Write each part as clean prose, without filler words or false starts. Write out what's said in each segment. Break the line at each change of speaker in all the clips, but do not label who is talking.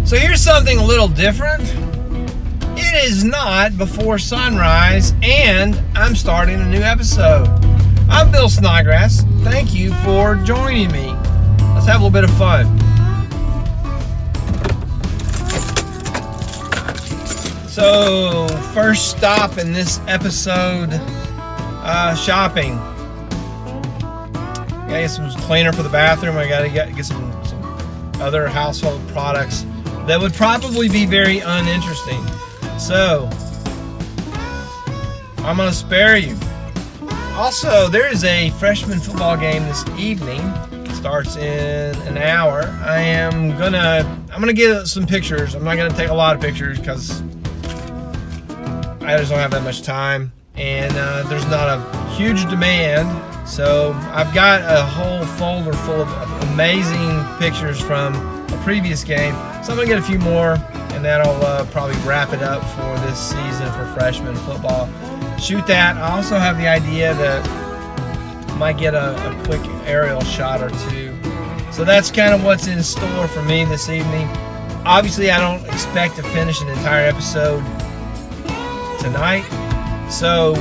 So here's something a little different. It is not before sunrise, and I'm starting a new episode. I'm Bill Snodgrass. Thank you for joining me. Let's have a little bit of fun. So, first stop in this episode, shopping. Gotta get some cleaner for the bathroom. I gotta get some other household products that would probably be very uninteresting. So, I'm gonna spare you. Also, there is a freshman football game this evening. It starts in an hour. I'm gonna get some pictures. I'm not gonna take a lot of pictures because I just don't have that much time, and there's not a huge demand. So I've got a whole folder full of amazing pictures from a previous game. So I'm gonna get a few more, and that'll probably wrap it up for this season for freshman football. Shoot that. I also have the idea that I might get a quick aerial shot or two. So that's kind of what's in store for me this evening. Obviously, I don't expect to finish an entire episode tonight. So,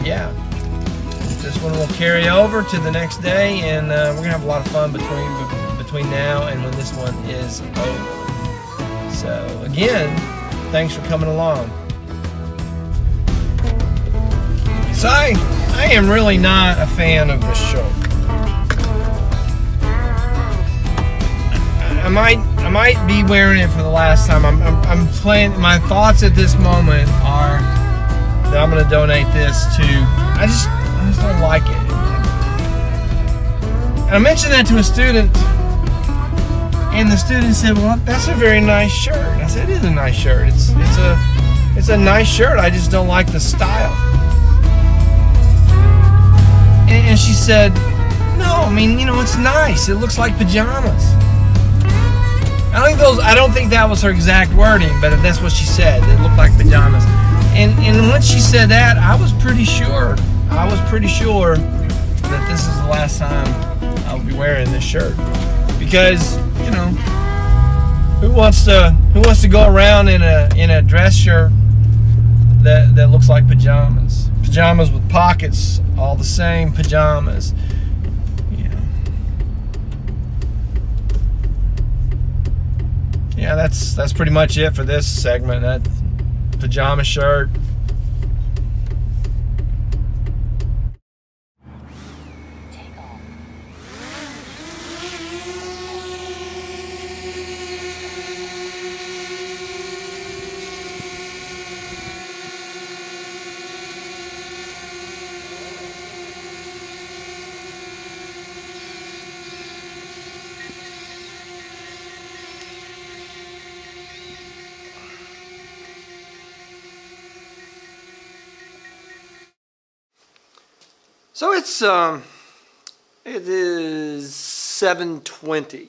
yeah. This one will carry over to the next day, and we're gonna have a lot of fun between now and when this one is over. So again, thanks for coming along. So I am really not a fan of this show. I might be wearing it for the last time. I'm playing. My thoughts at this moment are that I'm gonna donate this to. I just don't like it. And I mentioned that to a student, and the student said, "Well, that's a very nice shirt." I said, "It is a nice shirt. It's a nice shirt. I just don't like the style." And she said, "No, I mean, it's nice. It looks like pajamas." I don't think that was her exact wording, but that's what she said. It looked like pajamas. And when she said that, I was pretty sure that this is the last time I'll be wearing this shirt. Because, who wants to go around in a dress shirt that looks like pajamas? Pajamas with pockets, all the same pajamas. Yeah, that's pretty much it for this segment. That pajama shirt. So it is 7:20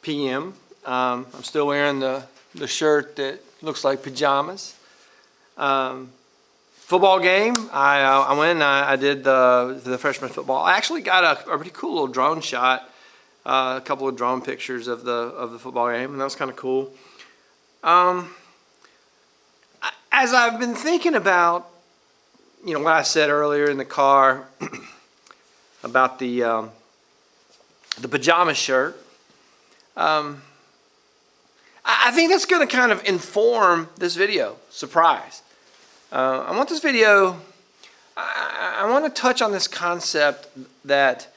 p.m. I'm still wearing the shirt that looks like pajamas. Football game. I went and I did the freshman football. I actually got a pretty cool little drone shot, a couple of drone pictures of the football game, and that was kind of cool. As I've been thinking about what I said earlier in the car about the pajama shirt, I think that's going to kind of inform this video. Surprise. I want this video, I want to touch on this concept that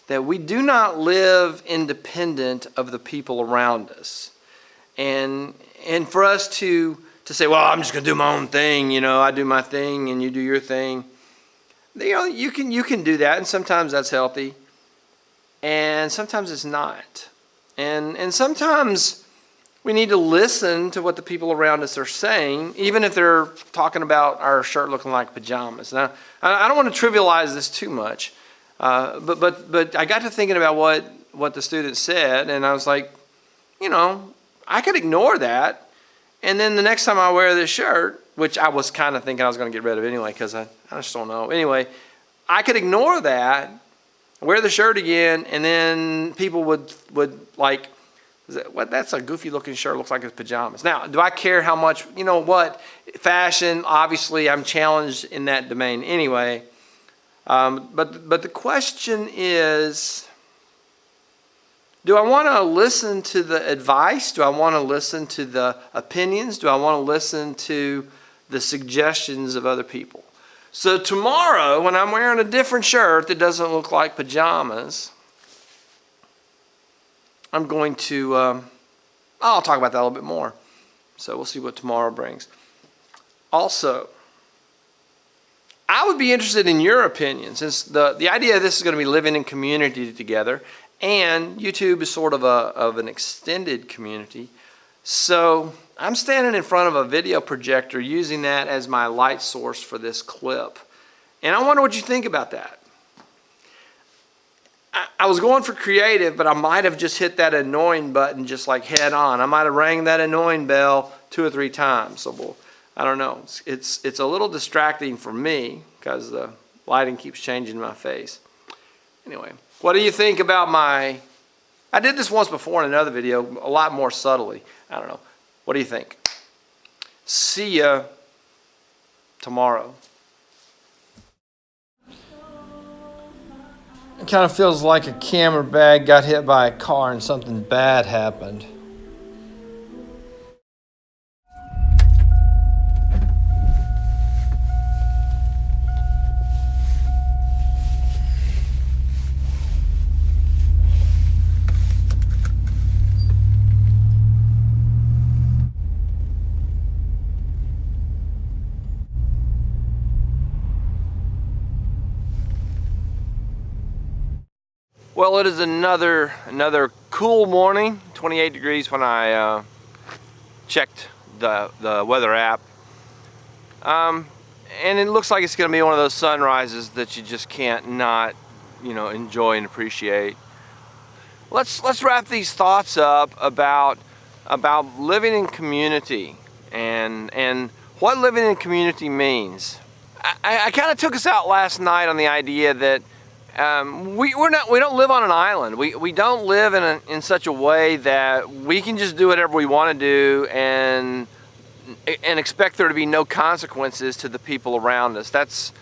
we do not live independent of the people around us. And for us to say, well, I'm just going to do my own thing, I do my thing and you do your thing. You can do that, and sometimes that's healthy, and sometimes it's not. And sometimes we need to listen to what the people around us are saying, even if they're talking about our shirt looking like pajamas. Now, I don't want to trivialize this too much, but I got to thinking about what the student said, and I was like, I could ignore that. And then the next time I wear this shirt, which I was kind of thinking I was going to get rid of anyway because I just don't know. Anyway, I could ignore that, wear the shirt again, and then people would like That's a goofy looking shirt, looks like it's pajamas. Now, do I care how much, you know what, fashion, obviously I'm challenged in that domain anyway. But the question is, do I want to listen to the advice? Do I want to listen to the opinions? Do I want to listen to the suggestions of other people? So tomorrow, when I'm wearing a different shirt that doesn't look like pajamas, I'm going to, I'll talk about that a little bit more. So we'll see what tomorrow brings. Also, I would be interested in your opinion, since the idea of this is going to be living in community together, and YouTube is sort of an extended community. So I'm standing in front of a video projector using that as my light source for this clip. And I wonder what you think about that. I was going for creative, but I might have just hit that annoying button just like head on. I might have rang that annoying bell 2 or 3 times. So I don't know. It's a little distracting for me because the lighting keeps changing my face. Anyway, what do you think about I did this once before in another video, a lot more subtly. I don't know. What do you think? See ya tomorrow. It kind of feels like a camera bag got hit by a car and something bad happened. Well, it is another cool morning, 28 degrees when I checked the weather app. And it looks like it's going to be one of those sunrises that you just can't not, enjoy and appreciate. Let's wrap these thoughts up about living in community and what living in community means. I kind of took us out last night on the idea that we don't live on an island. We don't live in such a way that we can just do whatever we want to do and expect there to be no consequences to the people around us. That's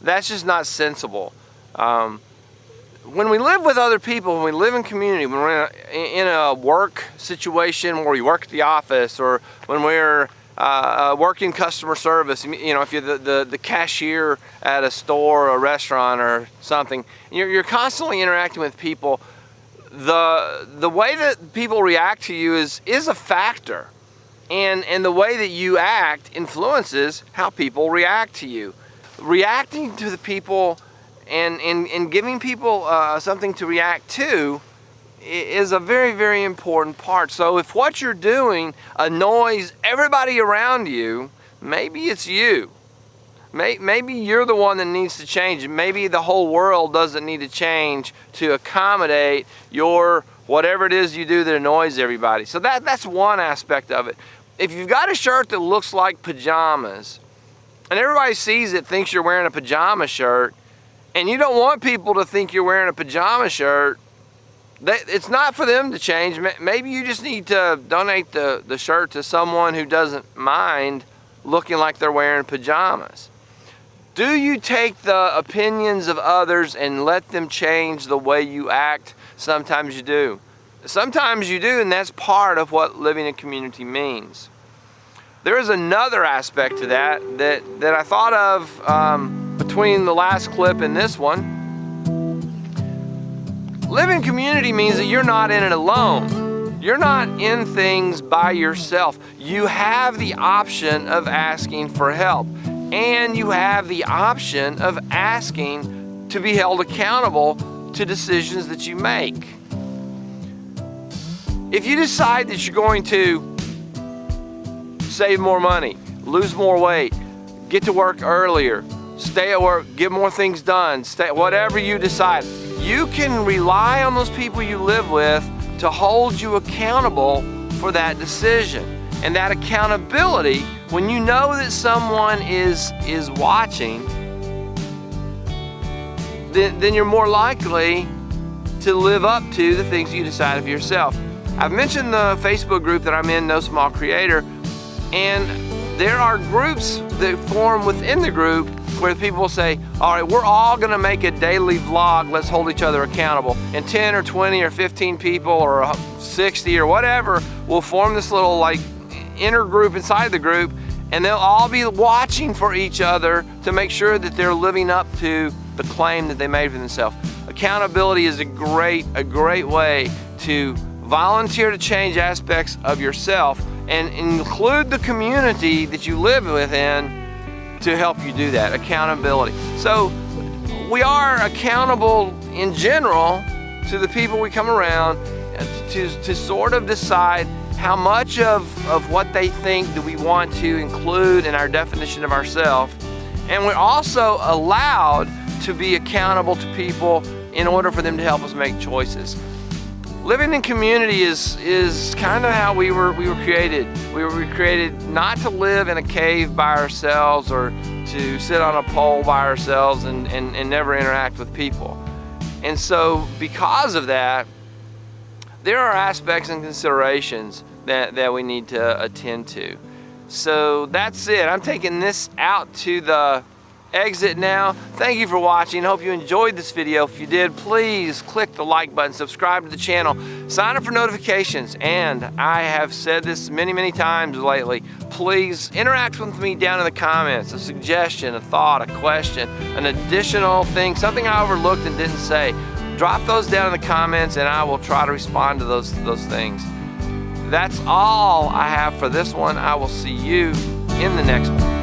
just not sensible. When we live with other people, when we live in community, when we're in a work situation where we work at the office, or when we're working customer service, if you're the cashier at a store or a restaurant or something, you're constantly interacting with people. The way that people react to you is a factor, and the way that you act influences how people react to you. Reacting to the people and giving people something to react to is a very, very important part. So if what you're doing annoys everybody around you, maybe it's you. Maybe you're the one that needs to change. Maybe the whole world doesn't need to change to accommodate your whatever it is you do that annoys everybody. So that's one aspect of it. If you've got a shirt that looks like pajamas and everybody sees it, thinks you're wearing a pajama shirt, and you don't want people to think you're wearing a pajama shirt, it's not for them to change. Maybe you just need to donate the shirt to someone who doesn't mind looking like they're wearing pajamas. Do you take the opinions of others and let them change the way you act? Sometimes you do. Sometimes you do, and that's part of what living in community means. There is another aspect to that I thought of between the last clip and this one. Living in community means that you're not in it alone. You're not in things by yourself. You have the option of asking for help, and you have the option of asking to be held accountable to decisions that you make. If you decide that you're going to save more money, lose more weight, get to work earlier, stay at work, get more things done, whatever you decide, you can rely on those people you live with to hold you accountable for that decision. And that accountability, when you know that someone is watching, then you're more likely to live up to the things you decide for yourself. I've mentioned the Facebook group that I'm in, No Small Creator, and there are groups that form within the group where people will say, all right, we're all gonna make a daily vlog, let's hold each other accountable. And 10 or 20 or 15 people or 60 or whatever will form this little like inner group inside the group, and they'll all be watching for each other to make sure that they're living up to the claim that they made for themselves. Accountability is a great way to volunteer to change aspects of yourself and include the community that you live within to help you do that. Accountability. So we are accountable in general to the people we come around to sort of decide how much of what they think do we want to include in our definition of ourselves. And we're also allowed to be accountable to people in order for them to help us make choices. Living in community is kind of how we were created. We were created not to live in a cave by ourselves or to sit on a pole by ourselves and never interact with people. And so because of that, there are aspects and considerations that we need to attend to. So that's it. I'm taking this out to the exit now. Thank you for watching. Hope you enjoyed this video. If you did, please click the like button, subscribe to the channel, sign up for notifications, and I have said this many times lately, please interact with me down in the comments. A suggestion, a thought, a question, an additional thing, something I overlooked and didn't say. Drop those down in the comments and I will try to respond to those things. That's all I have for this one. I will see you in the next one.